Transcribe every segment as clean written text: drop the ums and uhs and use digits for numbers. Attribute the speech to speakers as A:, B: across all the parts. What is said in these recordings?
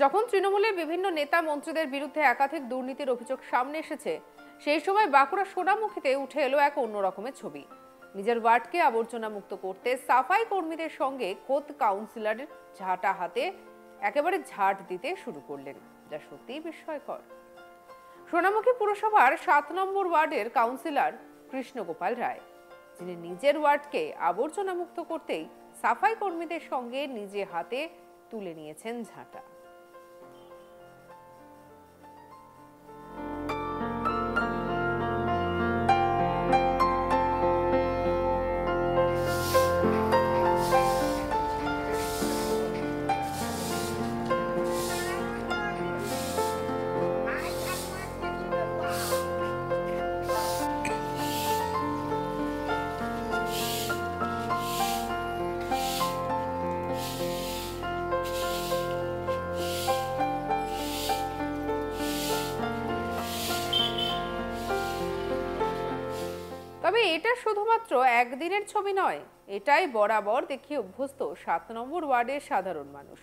A: যখন তৃণমূলের বিভিন্ন নেতা মন্ত্রীদের বিরুদ্ধে একাধিক দুর্নীতির অভিযোগ সামনে এসেছে, সেই সময় বাঁকুড়া সোনামুখীতে উঠে এলো এক অন্য রকমের ছবি। নিজের ওয়ার্ডকে আবর্জনা মুক্ত করতে সাফাই কর্মীদের সঙ্গে খোদ কাউন্সিলরের ঝাঁটা হাতে একেবারে ঝাড় দিতে শুরু করলেন, যা সত্যিই বিস্ময়কর। সোনামুখী পুরসভার 7 নম্বর ওয়ার্ডের কাউন্সিলর কৃষ্ণগোপাল রায়, যিনি নিজের ওয়ার্ডকে আবর্জনা মুক্ত করতেই সাফাই কর্মীদের সঙ্গে নিজে হাতে তুলে নিয়েছেন ঝাঁটা। তবে এটা শুধুমাত্র একদিনের ছবি নয়, এটাই বরাবর দেখি অভ্যস্ত 7 নম্বর ওয়ার্ডের সাধারণ মানুষ।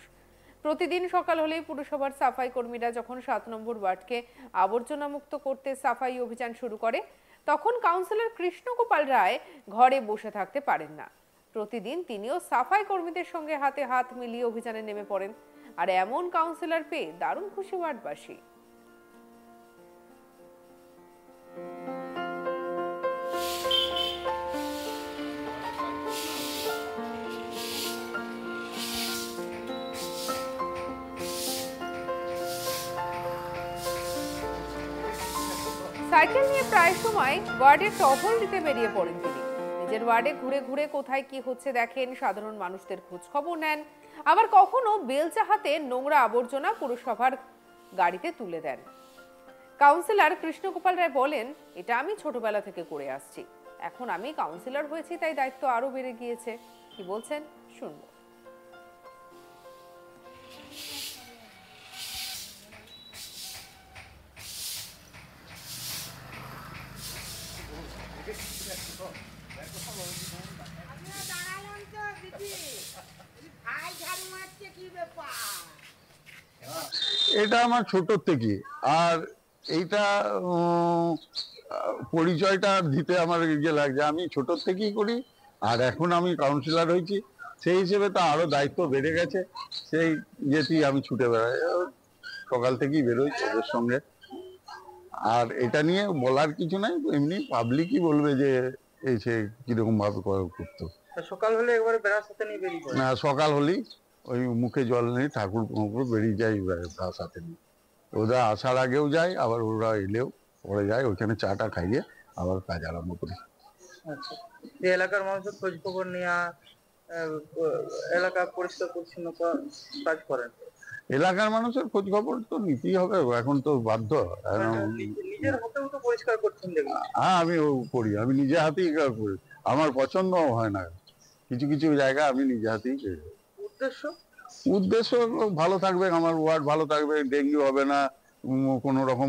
A: প্রতিদিন সকাল হলেই পুরসভার সাফাই কর্মীরা যখন 7 নম্বর ওয়ার্ডকে আবর্জনা মুক্ত করতে সাফাই অভিযান শুরু করে, তখন কাউন্সিলর কৃষ্ণগোপাল রায় ঘরে বসে থাকতে পারেন না। প্রতিদিন তিনিও সাফাই কর্মীদের সঙ্গে হাতে হাত মিলিয়ে অভিযানে নেমে পড়েন। আর এমন কাউন্সিলর পেয়ে দারুণ খুশি ওয়ার্ডবাসী। সাইকেল নিয়ে প্রায় সময় ওয়ার্ডে টহল দিতে বেরিয়ে পড়েন তিনি। নিজের ওয়ার্ডে ঘুরে ঘুরে কোথায় কি হচ্ছে দেখেন, সাধারণ মানুষদের খোঁজ খবর নেন, আবার কখনো বেলচা হাতে নোংরা আবর্জনা পুরসভার গাড়িতে তুলে দেন। কাউন্সিলর কৃষ্ণগোপাল রায় বলেন, এটা আমি ছোটবেলা থেকে করে আসছি, এখন আমি কাউন্সিলর হয়েছি তাই দায়িত্ব আরো বেড়ে গিয়েছে। কি বলছেন শুনবো।
B: এটা আমার ছোট থেকে, আর এইটা পরিচয়টা দিতে আমার ইয়ে লাগছে। আমি ছোট থেকেই করি, আর এখন আমি কাউন্সিলর হয়েছি, সেই হিসেবে তো আরো দায়িত্ব বেড়ে গেছে। সেই ইয়েতেই আমি ছুটে বেড়াই, সকাল থেকেই বেরোই ওদের সঙ্গে। আর এটা নিয়ে বলার কিছু নাই, এমনি পাবলিকই বলবে যে এই সে কিরকম ভাবে করতো।
C: সকাল হলে একবারে বেড়ার সাথে নিয়ে বেরিয়ে পড়ে।
B: না, সকাল হলেই ওই মুখে জল নিয়ে ঠাকুর বেরিয়ে যায় তার সাথে নিয়ে। ওরা আসার আগেও যায়, আবার ওরা এলেও পরে যায়, ওইখানে চাটা খাইয়ে আবার কাজ আরম্ভ করি।
C: আচ্ছা, এই এলাকার মানুষের খোঁজ খবর নেওয়া, এলাকা পরিষ্কার পরিচ্ছন্ন কাজ করেন।
B: এলাকার মানুষের খোঁজ খবর তো নিতেই হবে, এখন তো বাধ্য।
C: নিজের হাতেও তো পরিষ্কার করছেন দেখুন।
B: হ্যাঁ, আমি করি, আমি নিজে হাতেই করি। আমার পছন্দ হয় না, কিছু কিছু জায়গা আমি নিজে হাতেই করি। উদ্দেশ্য ভালো থাকবে, আমার ওয়ার্ড ভালো থাকবে, ডেঙ্গু হবে না, কোনো রকম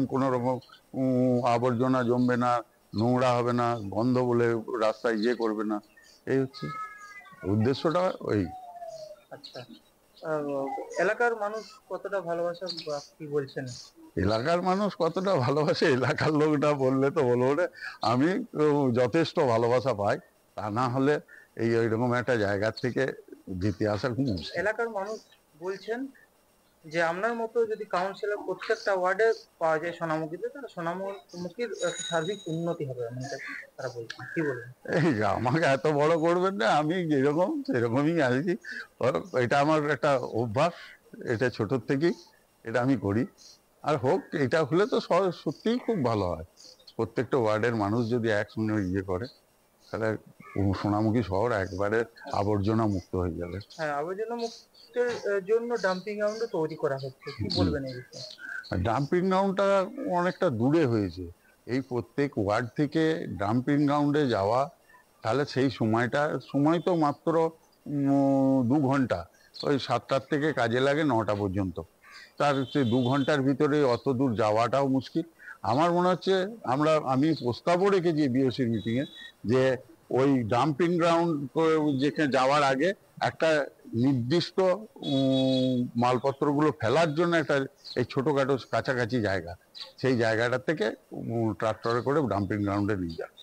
B: আবর্জনা জমবে না, নোংরা হবে না, গন্ধ বলে রাস্তায় ইয়ে করবে না, এই হচ্ছে উদ্দেশ্যটা। ওই
C: আচ্ছা, এলাকার মানুষ কতটা ভালোবাসা কি বলছেন?
B: এলাকার মানুষ কতটা ভালোবাসে, এলাকার লোকটা বললে তো বলবো না। আমি যথেষ্ট ভালোবাসা পাই, তা না হলে এইরকম একটা জায়গা থেকে জিতে আসা খুব মুশকিল।
C: এলাকার মানুষ বলছেন যে আপনার মতো যদি কাউন্সিলর প্রত্যেকটা ওয়ার্ডে পাওয়া যায় সোনামুখীতে, তাহলে সোনামুখীর সার্বিক উন্নতি হবে, তারা বলছেন। কি বলবেন?
B: এই আমাকে এত বড় করবেন না, আমি যেরকম সেরকমই আছি। এটা আমার একটা অভ্যাস, এটা ছোট থেকেই এটা আমি করি। আর হোক, এটা হলে তো সত্যিই খুব ভালো হয়। প্রত্যেকটা ওয়ার্ডের মানুষ যদি একসঙ্গে ইয়ে করে, তাহলে সোনামুখী শহর একবারে আবর্জনা মুক্ত হয়ে যাবে।
C: হ্যাঁ, আবর্জনা মুক্তের জন্য ডাম্পিং গ্রাউন্ড তৈরি করা হচ্ছে, কি বলবেন এই বিষয়ে?
B: ডাম্পিং গ্রাউন্ডটা অনেকটা দূরে হয়েছে, এই প্রত্যেক ওয়ার্ড থেকে ডাম্পিং গ্রাউন্ডে যাওয়া, তাহলে সেই সময় তো মাত্র 2 ঘন্টা, ওই 7টার থেকে কাজে লাগে 9টা পর্যন্ত। তার সেই 2 ঘন্টার ভিতরে অত দূর যাওয়াটাও মুশকিল। আমার মনে হচ্ছে আমি প্রস্তাবও রেখেছি বিওসির মিটিংয়ে, যে ওই ডাম্পিং গ্রাউন্ড যেখানে যাওয়ার আগে একটা নির্দিষ্ট মালপত্রগুলো ফেলার জন্য একটা এই ছোটখাটো কাছাকাছি জায়গা, সেই জায়গাটা থেকে ট্রাক্টরে করে ডাম্পিং গ্রাউন্ডে নিয়ে যায়।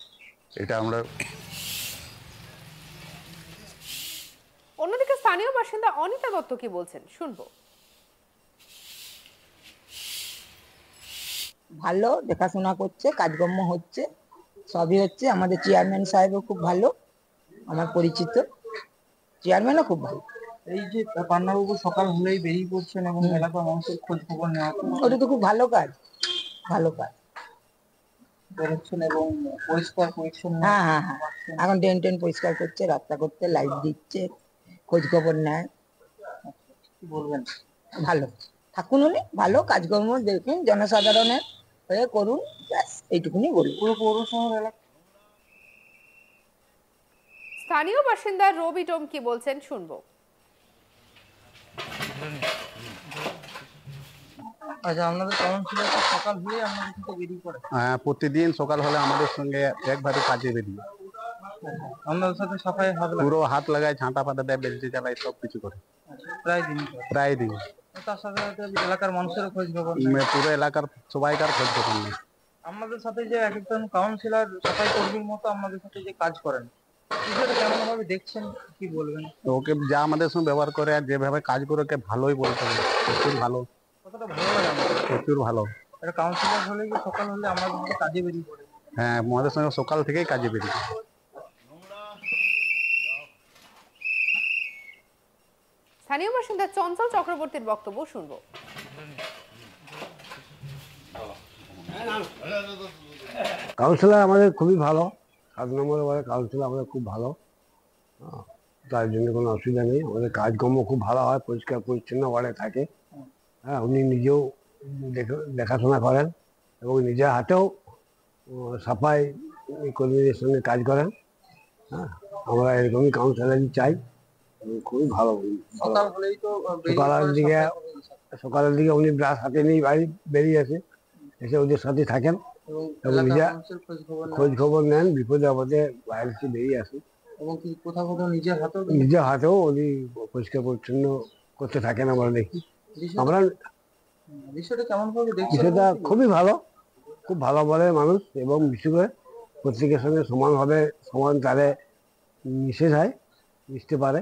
B: এটা আমরা।
A: অন্যদিকে স্থানীয় বাসিন্দা অনিতা দত্ত কি বলছেন শুনবো।
D: ভালো দেখাশোনা করছে, কাজকর্ম হচ্ছে, সবই হচ্ছে। আমাদের চেয়ারম্যান সাহেবও খুব ভালো, আমার পরিচিত চেয়ারম্যানও খুব ভালো।
C: এই যে পান্নাবাবু সকাল হলেই বেরিয়ে পড়ছেন এবং এলাকার মানুষের খোঁজ খবর নেওয়া
D: ওটা তো খুব ভালো কাজ, ভালো কাজ।
C: বেরোচ্ছেন এবং পরিষ্কার পরিচ্ছন্ন।
D: হ্যাঁ হ্যাঁ হ্যাঁ, এখন ড্রেন টেন পরিষ্কার করছে, রাস্তা করতে, লাইট দিচ্ছে, খোঁজ খবর নেয়।
C: কি বলবেন?
D: ভালো থাকুন উনি, ভালো কাজকর্ম দেখুন, জনসাধারণের হয়ে করুন, ব্যাস এইটুকুনি বলবো।
C: পুরো পৌরশহর এলাকা।
A: স্থানীয় বাসিন্দা রবি টোম কি বলছেন শুনবো।
C: আচ্ছা, আপনাদের কাউন্সিলর সকাল হলে আপনাদের সাথে বেরিয়ে পড়ে?
E: হ্যাঁ, প্রতিদিন সকাল হলে আমাদের সঙ্গে একবারে কাজে বেরিয়ে
C: আপনাদের সাথে সাফাই হবে?
E: পুরো হাত লাগায়, ছাঁটা পাতা দেয়, বেলচে চালায়, সব কিছু করে
C: প্রায় দিন।
E: প্রায় দিন।
C: তার সাথে সাথে এলাকার মানুষেরও খোঁজ খবর নেয়?
E: পুরো এলাকার সবাইকার খোঁজ খবর নেই।
C: আমাদের সাথে যে একজন কাউন্সিলর সাফাই কর্মীর মতো আমাদের সাথে যে কাজ করেন, বিষয়টা কেমন ভাবে দেখছেন, কি বলবেন?
E: তো ওকে যা আমাদের সঙ্গে ব্যবহার করে আর যেভাবে কাজ করে, ওকে ভালোই বলতে হবে, প্রচুর ভালো,
C: কতটা ভালো লাগে আমাদের?
E: প্রচুর ভালো।
C: একটা কাউন্সিলর হলে কি সকাল হলে আমাদের সাথে কাজে বেরিয়ে পড়ে?
E: হ্যাঁ, আমাদের সঙ্গে সকাল থেকেই কাজে বেরিয়ে।
A: স্থানীয় বাসিন্দা চঞ্চল চক্রবর্তীর বক্তব্য শুনবো।
F: কাউন্সিলর আমাদের খুবই ভালো, 7 নম্বরের ওয়ার্ডের কাউন্সিলর আমাদের খুব ভালো, তার জন্য কোনো অসুবিধা নেই। আমাদের কাজকর্ম খুব ভালো হয়, পরিষ্কার পরিচ্ছন্ন ওয়ার্ডে থাকে। হ্যাঁ, উনি নিজেও দেখাশোনা করেন এবং নিজের হাতেও সাফাই কর্মীদের সঙ্গে কাজ করেন। হ্যাঁ, আমরা এরকমই কাউন্সিলরই চাই, খুবই ভালো।
C: সকাল হলেই তো
F: সকালের দিকে উনি ব্রাশ হাতে নিয়ে বাড়ি বেরিয়ে এসে ওদের সাথে থাকেন এবং নিজে খোঁজ খবর নেন, বিপদে আপদে বাইরে থেকে বেরিয়ে আসেন
C: এবং কি কোথাও কোথাও
F: নিজের হাতেও উনি পরিষ্কার পরিচ্ছন্ন করতে থাকেন। আমরা দেখি, আমরা
C: বিষয়টা কেমন ভাবে দেখছেন?
F: বিষয়টা খুবই ভালো, খুব ভালো বলে মানুষ, এবং বিশেষ করে প্রত্যেকের সঙ্গে সমানভাবে সমান তারে মিশে যায়, মিশতে পারে।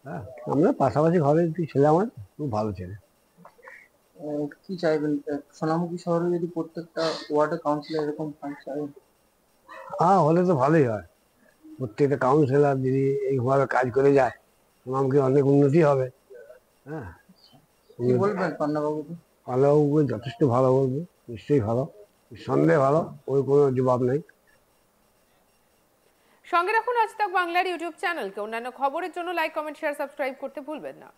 F: হ্যাঁ, আমরা পাশাপাশি ঘরে ছেলে, আমার খুব ভালো ছেলে।
C: কি চাইবেন সোনামুখী শহরে যদি প্রত্যেকটা ওয়ার্ডে কাউন্সিলর এরকম চাইবেন?
F: হ্যাঁ, হলে তো ভালোই হয়। প্রত্যেকটা কাউন্সিলর যদি এইভাবে কাজ করে যায়, সোনামুখী অনেক উন্নতি হবে। হ্যাঁ,
C: কি বলবেন পান্নাবাবুকে?
F: পান্নাবাবুকে যথেষ্ট ভালো বলবো, নিশ্চয়ই ভালো, সন্দেহ ভালো, ওই কোনো জবাব নেই।
A: সঙ্গে রাখুন আজ তাক বাংলার ইউটিউব চ্যানেলকে। অন্যান্য খবরের জন্য লাইক, কমেন্ট, শেয়ার, সাবস্ক্রাইব করতে ভুলবেন না।